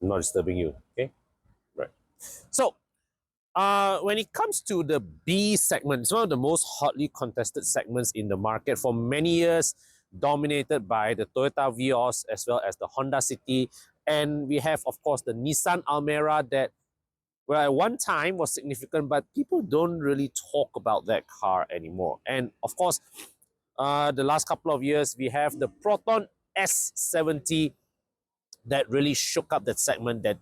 I'm not disturbing you. Okay, right. So, when it comes to the B segment, it's one of the most hotly contested segments in the market for many years, dominated by the Toyota Vios as well as the Honda City. And we have, of course, the Nissan Almera that, well, at one time was significant, but people don't really talk about that car anymore. And of course, the last couple of years, we have the Proton S70 that really shook up that segment, that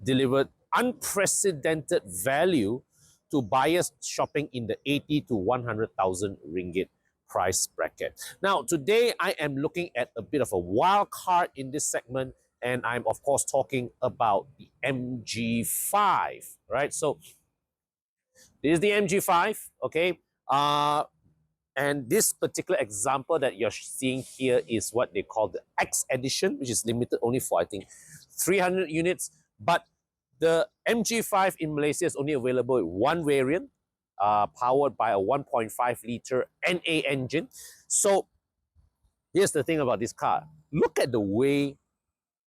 delivered unprecedented value to buyers shopping in the 80 to 100,000 ringgit price bracket. Now, today I am looking at a bit of a wild card in this segment, and I'm of course talking about the MG5, right? So this is the MG5, okay? And this particular example that you're seeing here is what they call the X edition, which is limited only for, I think, 300 units. But the MG5 in Malaysia is only available in one variant, powered by a 1.5 liter NA engine. So here's the thing about this car. Look at the way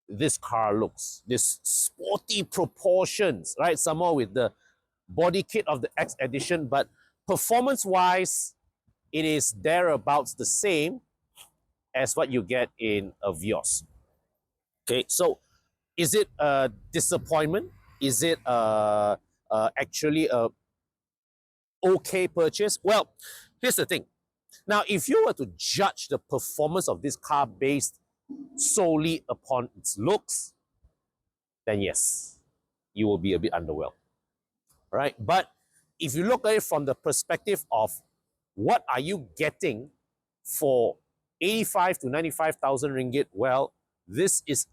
this car looks. This sporty proportions, right? Some more with the body kit of the X edition, but performance-wise, it is thereabouts the same as what you get in a Vios. Okay, so is it a disappointment? Is it actually a okay purchase? Well, here's the thing. Now, if you were to judge the performance of this car based solely upon its looks, then yes, you will be a bit underwhelmed, right? But if you look at it from the perspective of what are you getting for 85 to 95,000 ringgit, well, this is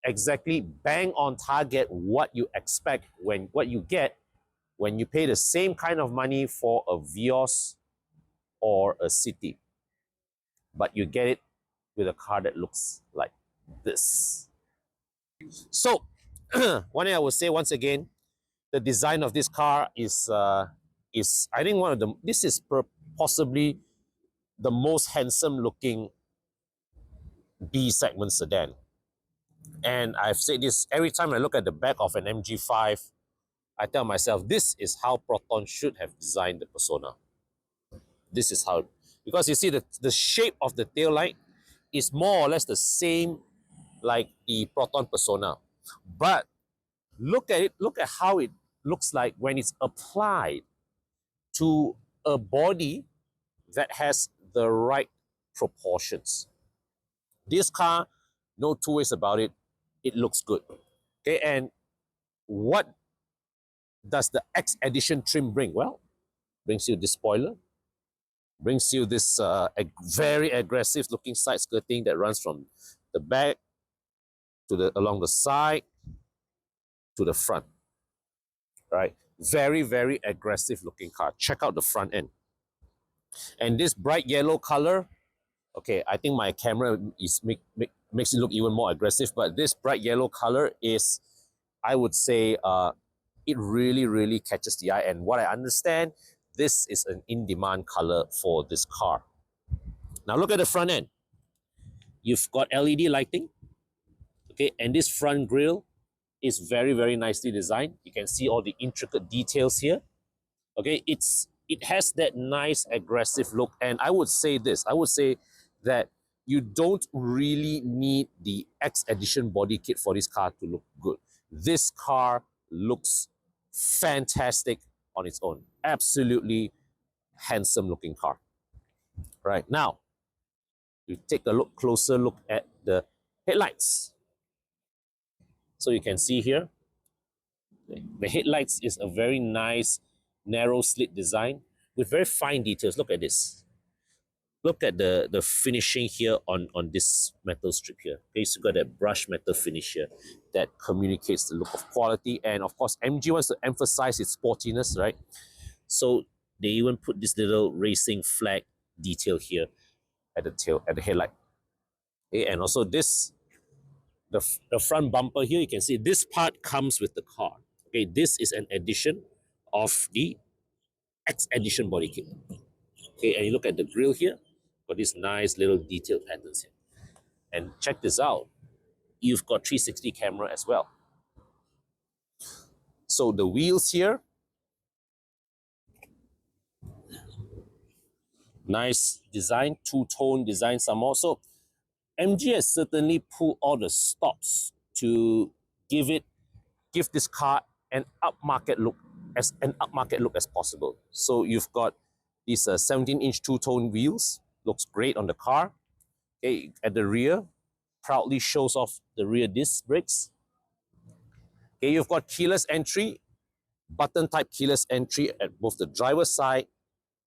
exactly bang on target what you expect what you get when you pay the same kind of money for a Vios or a City, but you get it with a car that looks like this. So, one thing I will say once again, the design of this car is I think one of the this is possibly the most handsome looking B segment sedan. And I've said this every time I look at the back of an MG5, I tell myself this is how Proton should have designed the Persona. This is how, because you see the shape of the tail light is more or less the same like the Proton Persona. But look at it, look at how it looks like when it's applied to a body that has the right proportions. This car, no two ways about it, it looks good. Okay, and what does the X edition trim bring? Well, brings you this spoiler, brings you this very aggressive looking side skirting that runs from the back to the along the side to the front. Right, very aggressive looking car. Check out the front end, and this bright yellow color. Okay, I think my camera makes it look even more aggressive, but this bright yellow color is, I would say, it really catches the eye. And what I understand, this is an in-demand color for this car. Now look at the front end. You've got LED lighting, okay, and this front grille is very nicely designed. You can see all the intricate details here. Okay, it has that nice aggressive look, and I would say that you don't really need the X edition body kit for this car to look good. This car looks fantastic on its own. Absolutely handsome looking car. Right, now, you take a closer look at the headlights. So you can see here, the headlights is a very nice narrow slit design with very fine details. Look at this. Look at the finishing here on this metal strip here. Okay, so you got that brush metal finish here that communicates the look of quality. And of course, MG wants to emphasize its sportiness, right? So they even put this little racing flag detail here at the tail, at the headlight. Okay, and also this, the front bumper here, you can see this part comes with the car. Okay, this is an addition of the X edition body kit. Okay, and you look at the grille here, got these nice little detailed patterns here. And check this out, you've got 360 camera as well. So the wheels here, nice design, two-tone design some more. So MG has certainly pulled all the stops to give this car an upmarket look as possible. So you've got these 17-inch two-tone wheels, looks great on the car. Okay, at the rear, proudly shows off the rear disc brakes. Okay, you've got keyless entry, button type keyless entry at both the driver's side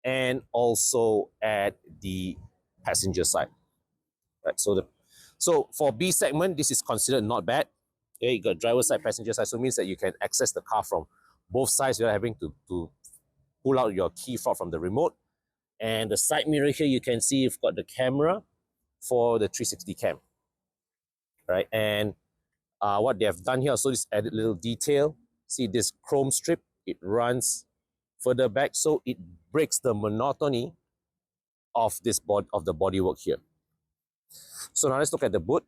and also at the passenger side. Right, so for B segment, this is considered not bad. Okay, you got driver's side, passenger side, so it means that you can access the car from both sides without having to pull out your key fob from the remote. And the side mirror here, you can see you've got the camera for the 360 cam. Right, and what they have done here, also this added little detail. See this chrome strip, it runs further back, so it breaks the monotony of the bodywork here. So now let's look at the boot.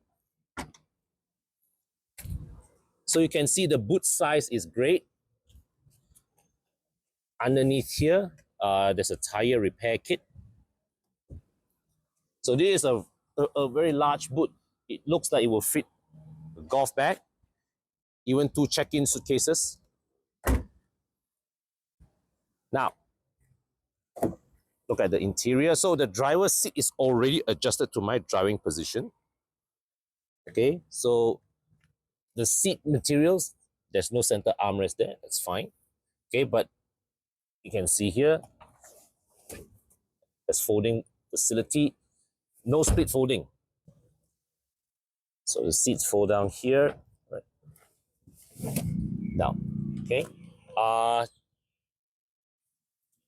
So you can see the boot size is great. Underneath here, there's a tire repair kit. So this is a very large boot. It looks like it will fit a golf bag, even 2 check-in suitcases. Now, look at the interior. So the driver's seat is already adjusted to my driving position. Okay, so the seat materials, there's no center armrest there, that's fine. Okay, but you can see here, there's folding facility, no split folding. So the seats fold down here, right? Down, okay?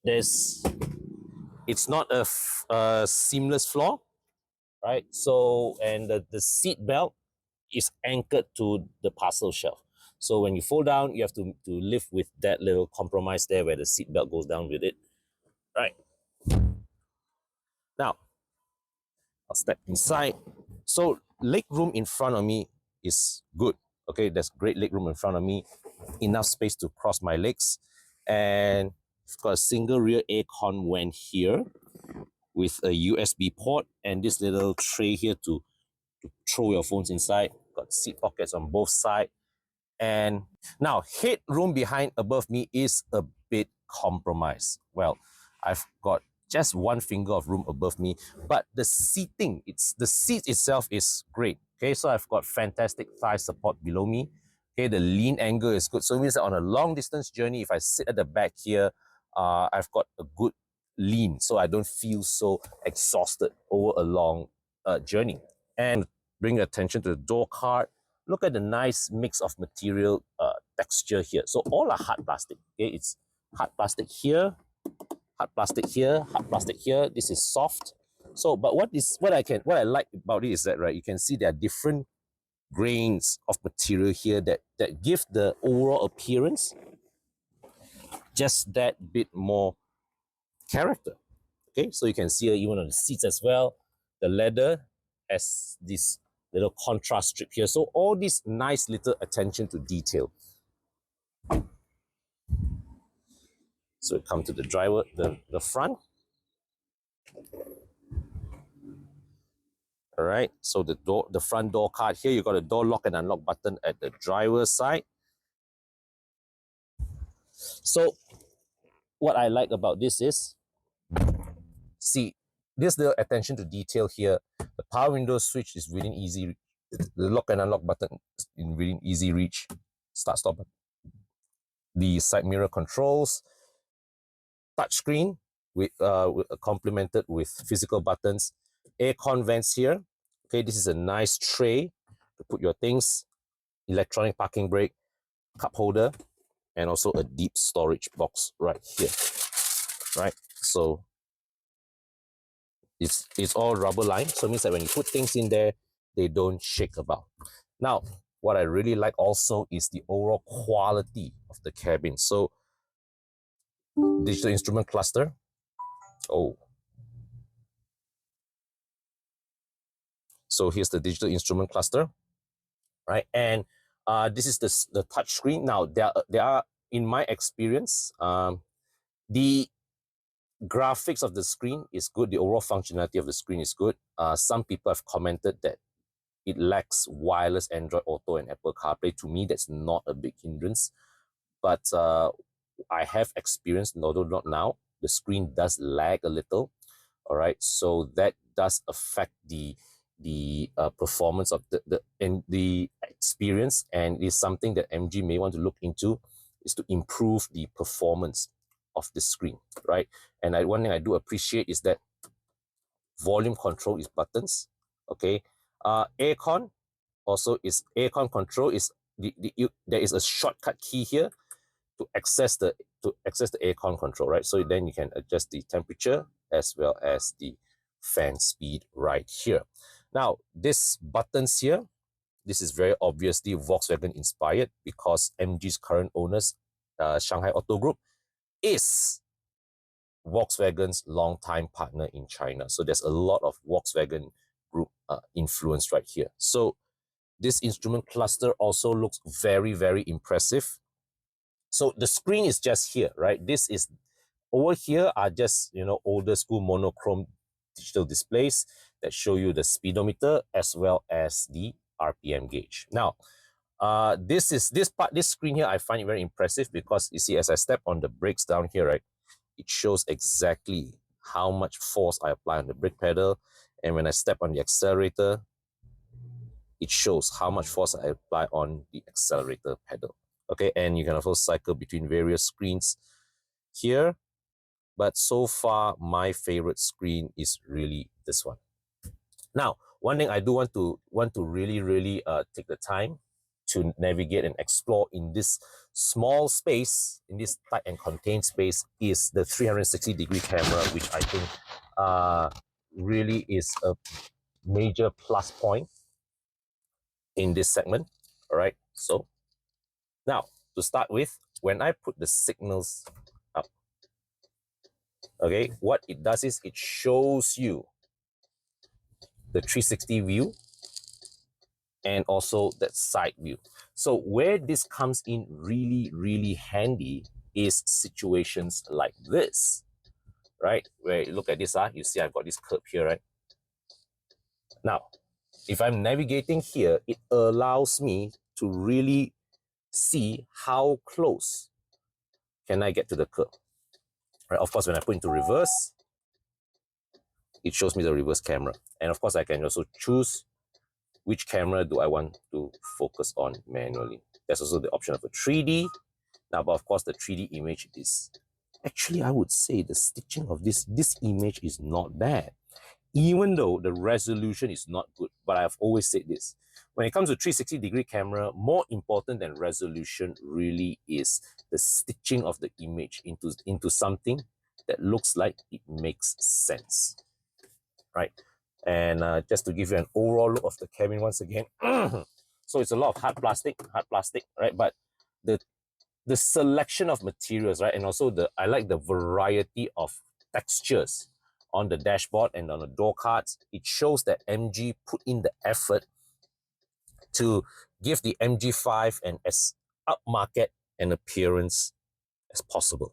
It's not a seamless floor, right? So, and the seat belt is anchored to the parcel shelf. So when you fold down, you have to live with that little compromise there where the seat belt goes down with it, right? Now, I'll step inside. So leg room in front of me is good. Okay, there's great leg room in front of me, enough space to cross my legs, and it's got a single rear aircon vent here with a USB port and this little tray here to throw your phones inside. Got seat pockets on both sides. And now headroom behind above me is a bit compromised. Well, I've got just one finger of room above me, but the seating, the seat itself is great. Okay, so I've got fantastic thigh support below me. Okay, the lean angle is good. So it means that on a long distance journey, if I sit at the back here, I've got a good lean, so I don't feel so exhausted over a long journey. And bring your attention to the door card. Look at the nice mix of material texture here. So all are hard plastic. Okay, it's hard plastic here, hard plastic here, hard plastic here. This is soft. So, but what I like about it is that, right, you can see there are different grains of material here that give the overall appearance just that bit more character. Okay, so you can see even on the seats as well, the leather has this little contrast strip here. So all this nice little attention to detail. So we come to the driver, the front. All right, so the front door card here, you got a door lock and unlock button at the driver's side. So what I like about this is, see, this little attention to detail here. The power window switch is within easy. The lock and unlock button is in within easy reach. Start, stop. The side mirror controls, touchscreen with complemented with physical buttons, aircon vents here. Okay, this is a nice tray to put your things, electronic parking brake, cup holder, and also a deep storage box right here. Right, so it's all rubber lined, so it means that when you put things in there, they don't shake about. Now, what I really like also is the overall quality of the cabin. So digital instrument cluster. Oh, so here's the digital instrument cluster, right? And this is the touch screen. Now there are in my experience, the graphics of the screen is good. The overall functionality of the screen is good. Some people have commented that it lacks wireless Android Auto and Apple CarPlay. To me, that's not a big hindrance. But I have experienced, although not now, the screen does lag a little. All right, so that does affect the performance of the experience, and is something that MG may want to look into, is to improve the performance of the screen, right? And one thing I do appreciate is that volume control is buttons, okay? Aircon also is aircon control is there is a shortcut key here to access the aircon control, right? So then you can adjust the temperature as well as the fan speed right here. Now, this buttons here, this is very obviously Volkswagen inspired, because MG's current owners, Shanghai Auto Group, is Volkswagen's longtime partner in China. So there's a lot of Volkswagen Group influence right here. So this instrument cluster also looks very, very impressive. So the screen is just here, right? This is, over here are just, you know, older school monochrome digital displays that show you the speedometer as well as the RPM gauge. Now, this screen here, I find it very impressive, because you see, as I step on the brakes down here, right, it shows exactly how much force I apply on the brake pedal. And when I step on the accelerator, it shows how much force I apply on the accelerator pedal. Okay, and you can also cycle between various screens here. But so far, my favorite screen is really this one. Now, one thing I do want to really take the time to navigate and explore in this small space, in this tight and contained space, is the 360-degree camera, which I think really is a major plus point in this segment. All right, so now to start with, when I put the signals up, okay, what it does is it shows you the 360 view and also that side view. So where this comes in really, really handy is situations like this, right? Where you look at this, you see I've got this curve here, right? Now, if I'm navigating here, it allows me to really see how close can I get to the curve. Right? Of course, when I put into reverse, it shows me the reverse camera. And of course, I can also choose which camera do I want to focus on manually. There's also the option of a 3D. Now, but of course, the 3D image is, actually, I would say the stitching of this image is not bad, even though the resolution is not good. But I've always said this, when it comes to 360-degree camera, more important than resolution really is the stitching of the image into something that looks like it makes sense, right? And just to give you an overall look of the cabin once again, so it's a lot of hard plastic, right? But the selection of materials, right, and also I like the variety of textures on the dashboard and on the door cards. It shows that MG put in the effort to give the MG5 an as upmarket an appearance as possible.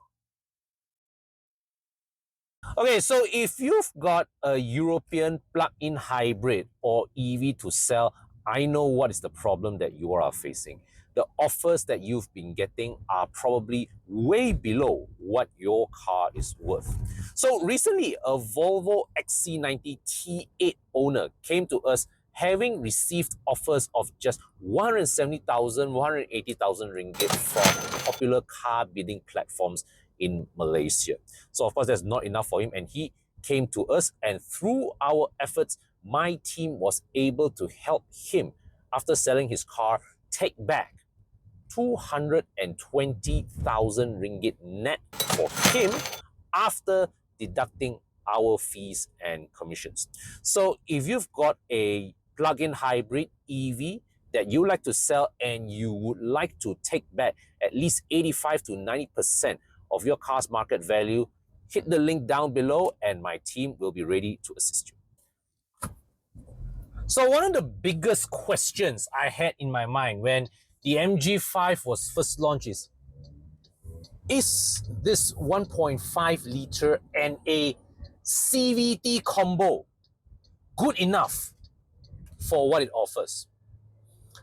Okay, so if you've got a European plug-in hybrid or EV to sell, I know what is the problem that you are facing. The offers that you've been getting are probably way below what your car is worth. So recently, a Volvo XC90 T8 owner came to us having received offers of just 170,000, 180,000 ringgit from popular car bidding platforms in Malaysia. So of course, that's not enough for him, and he came to us, and through our efforts, my team was able to help him, after selling his car, take back 220,000 ringgit net for him after deducting our fees and commissions. So if you've got a plug-in hybrid EV that you like to sell and you would like to take back at least 85 to 90% of your car's market value, hit the link down below and my team will be ready to assist you. So one of the biggest questions I had in my mind when the MG5 was first launched is, Is this 1.5 liter NA CVT combo good enough for what it offers?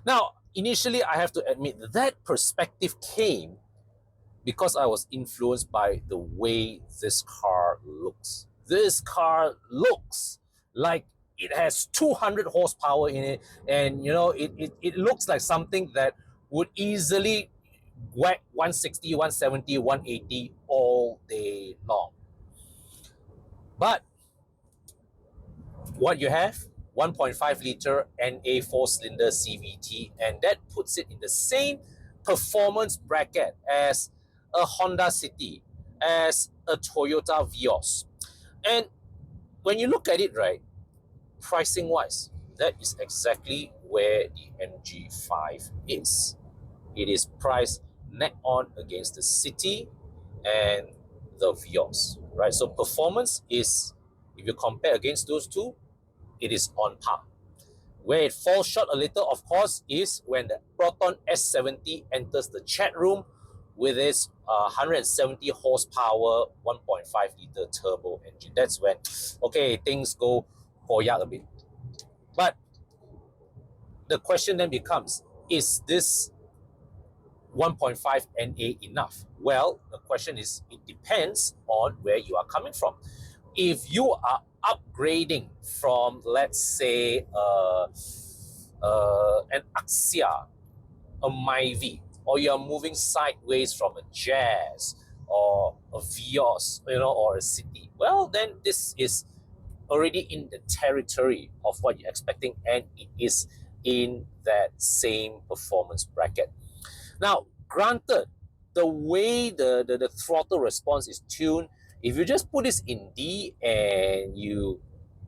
Now, initially, I have to admit that perspective came because I was influenced by the way this car looks. This car looks like it has 200 horsepower in it, and it looks like something that would easily whack 160, 170, 180 all day long. But what you have, 1.5 liter NA 4-cylinder CVT, and that puts it in the same performance bracket as a Honda City, as a Toyota Vios. And when you look at it, right, pricing wise, that is exactly where the MG5 is. It is priced neck on against the City and the Vios, right? So performance is, if you compare against those two, it is on par. Where it falls short a little, of course, is when the Proton S70 enters the chat room with its 170 horsepower, 1.5 liter turbo engine. That's when, okay, things go koyak a bit. But the question then becomes, is this 1.5 NA enough? Well, the question is, it depends on where you are coming from. If you are upgrading from, let's say, an Axia, a Myvi, or you're moving sideways from a Jazz or a Vios, or a City, well, then this is already in the territory of what you're expecting, and it is in that same performance bracket. Now, granted, the way the throttle response is tuned, if you just put this in D and you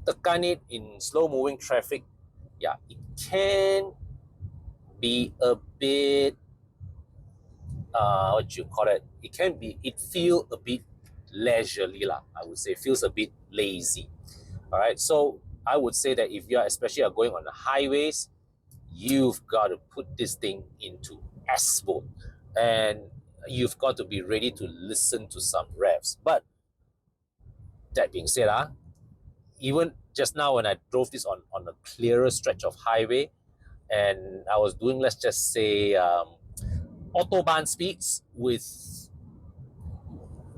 tekan it in slow moving traffic, yeah, it can be a bit, what you call it? It feel a bit leisurely lah. I would say feels a bit lazy. All right, so I would say that if you're especially are going on the highways, you've got to put this thing into S mode, and you've got to be ready to listen to some revs. But that being said, even just now when I drove this on a clearer stretch of highway, and I was doing, let's just say, autobahn speeds with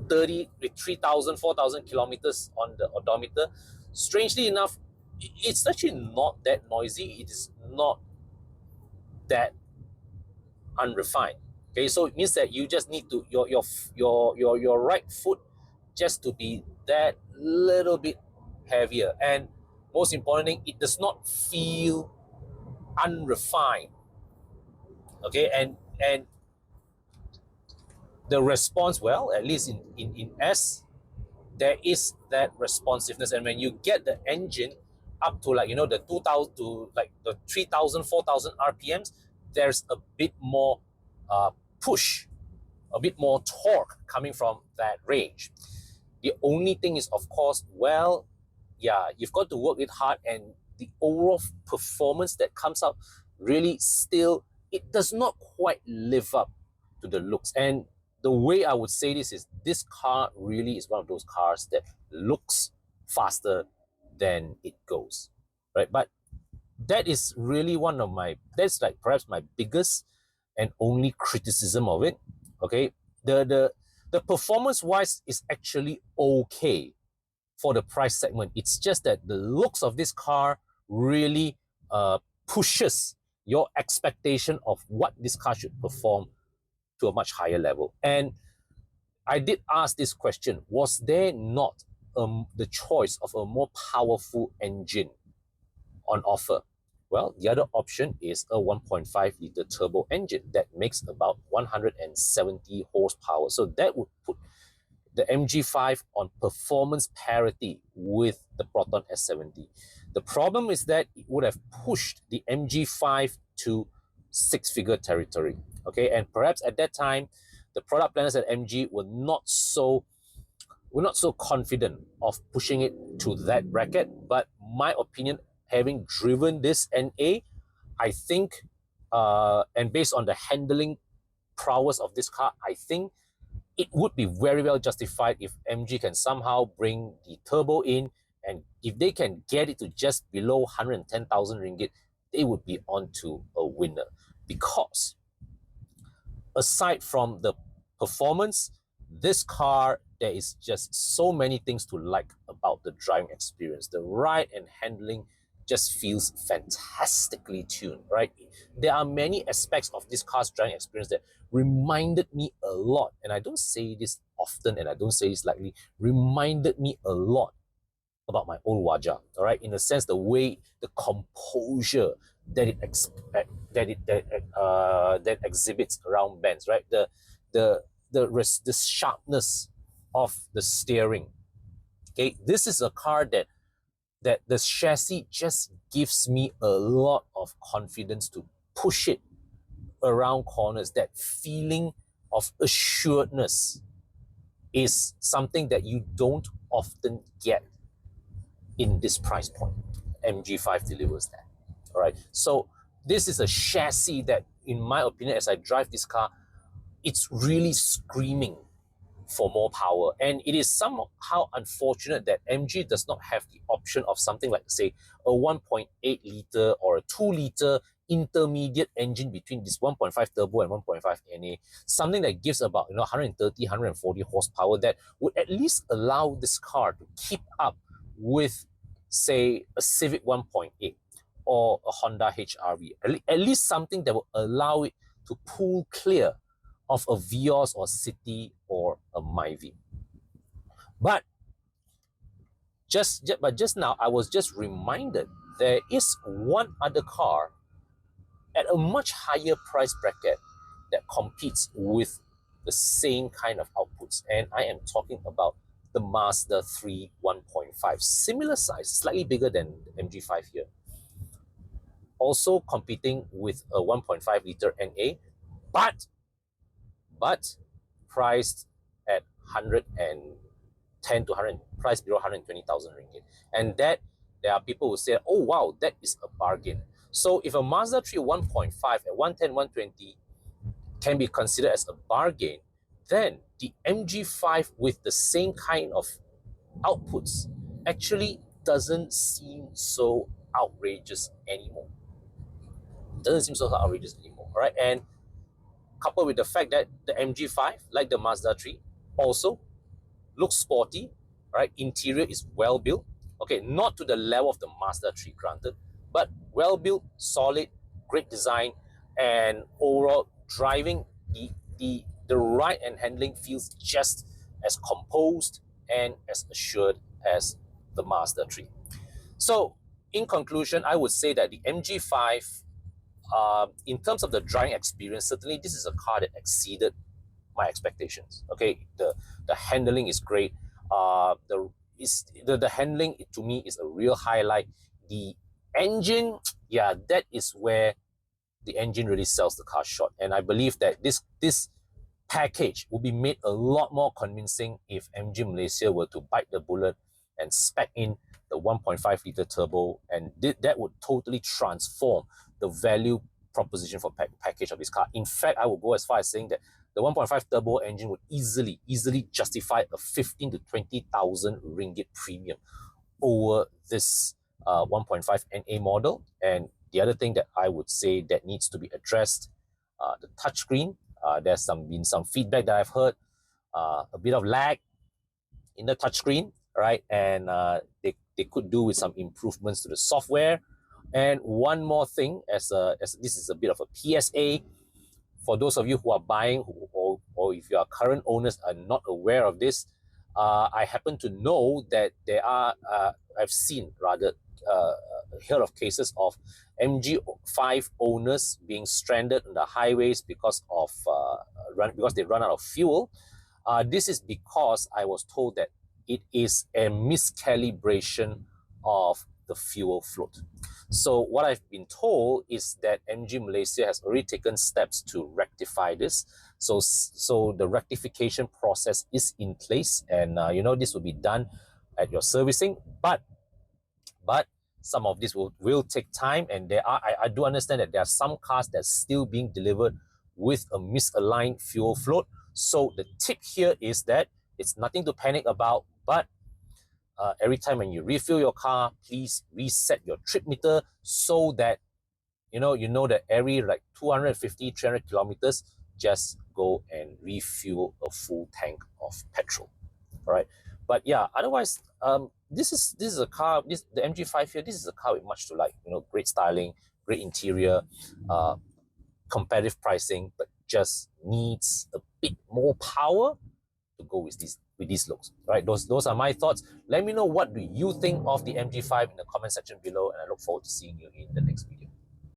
3,000, 4,000 kilometers on the odometer, strangely enough, it's actually not that noisy. It is not that unrefined. Okay, so it means that you just need to your right foot just to be that little bit heavier, and most importantly, it does not feel unrefined. Okay, and the response, well, at least in S, there is that responsiveness, and when you get the engine up to, like, the 2,000 to like the 3,000, 4,000 RPMs, there's a bit more push, a bit more torque coming from that range. The only thing is, of course, well, yeah, you've got to work it hard, and the overall performance that comes out really still, it does not quite live up to the looks. And the way I would say this is, this car really is one of those cars that looks faster than it goes, right? But that is really that's like perhaps my biggest and only criticism of it. Okay, the performance wise is actually okay for the price segment. It's just that the looks of this car really pushes your expectation of what this car should perform to a much higher level. And I did ask this question, was there not the choice of a more powerful engine on offer? Well, the other option is a 1.5 liter turbo engine that makes about 170 horsepower. So that would put the MG5 on performance parity with the Proton S70. The problem is that it would have pushed the MG5 to six-figure territory. Okay, and perhaps at that time, the product planners at MG were not so confident of pushing it to that bracket. But my opinion, having driven this NA, I think, and based on the handling prowess of this car, I think it would be very well justified if MG can somehow bring the turbo in, and if they can get it to just below 110,000 ringgit, they would be onto a winner. Because aside from the performance, this car, there is just so many things to like about the driving experience. The ride and handling just feels fantastically tuned, right? There are many aspects of this car's driving experience that reminded me a lot, and I don't say this often and I don't say this lightly, reminded me a lot about my old Waja, all right? In a sense, the way, the composure that that exhibits around bends, right? The sharpness of the steering. Okay, this is a car that the chassis just gives me a lot of confidence to push it around corners. That feeling of assuredness is something that you don't often get in this price point. MG5 delivers that. All right. So this is a chassis that, in my opinion, as I drive this car, it's really screaming for more power. And it is somehow unfortunate that MG does not have the option of something like, say, a 1.8 liter or a 2 liter intermediate engine between this 1.5 turbo and 1.5 NA, something that gives about 130, 140 horsepower that would at least allow this car to keep up with, say, a Civic 1.8 or a Honda HR-V. At least something that will allow it to pull clear of a Vios or City or a Myvi. But just now, I was just reminded there is one other car at a much higher price bracket that competes with the same kind of outputs. And I am talking about the Mazda 3 1.5. Similar size, slightly bigger than the MG5 here. Also competing with a 1.5 liter NA, but priced at 110 to 100, priced below 120,000 ringgit. And that, there are people who say, oh wow, that is a bargain. So if a Mazda 3 1.5 at 110, 120 can be considered as a bargain, then the MG5 with the same kind of outputs actually doesn't seem so outrageous anymore. Doesn't seem so outrageous anymore, all right? And coupled with the fact that the MG5, like the Mazda 3, also looks sporty, right? Interior is well built. Okay, not to the level of the Mazda 3, granted, but well built, solid, great design, and overall driving, the ride and handling feels just as composed and as assured as the Mazda 3. So in conclusion, I would say that the MG5, in terms of the driving experience, certainly this is a car that exceeded my expectations. Okay, the handling is great. The handling to me is a real highlight. The engine, yeah, that is where the engine really sells the car short. And I believe that this package will be made a lot more convincing if MG Malaysia were to bite the bullet and spec in the 1.5 liter turbo, and that would totally transform the value proposition for package of this car. In fact, I would go as far as saying that the 1.5 turbo engine would easily justify a 15 to 20,000 ringgit premium over this 1.5 NA model. And the other thing that I would say that needs to be addressed, the touchscreen. There's been some feedback that I've heard, a bit of lag in the touchscreen, right? And they could do with some improvements to the software. And one more thing, as this is a bit of a PSA, for those of you who are buying, or if you are current owners are not aware of this, I happen to know that there are, I've seen rather, heard of cases of MG5 owners being stranded on the highways because of because they run out of fuel. This is because I was told that it is a miscalibration of the fuel float. So what I've been told is that MG Malaysia has already taken steps to rectify this. So the rectification process is in place, and this will be done at your servicing. But some of this will take time, and I do understand that there are some cars that's still being delivered with a misaligned fuel float. So the tip here is that it's nothing to panic about, but every time when you refill your car, please reset your trip meter so that you know that every like 250, 300 kilometers, just go and refuel a full tank of petrol. All right. But yeah, otherwise, this is a car. The MG5 here. This is a car with much to like. Great styling, great interior, competitive pricing, but just needs a bit more power to go with these looks. Right. Those are my thoughts. Let me know what do you think of the MG5 in the comment section below, and I look forward to seeing you in the next video.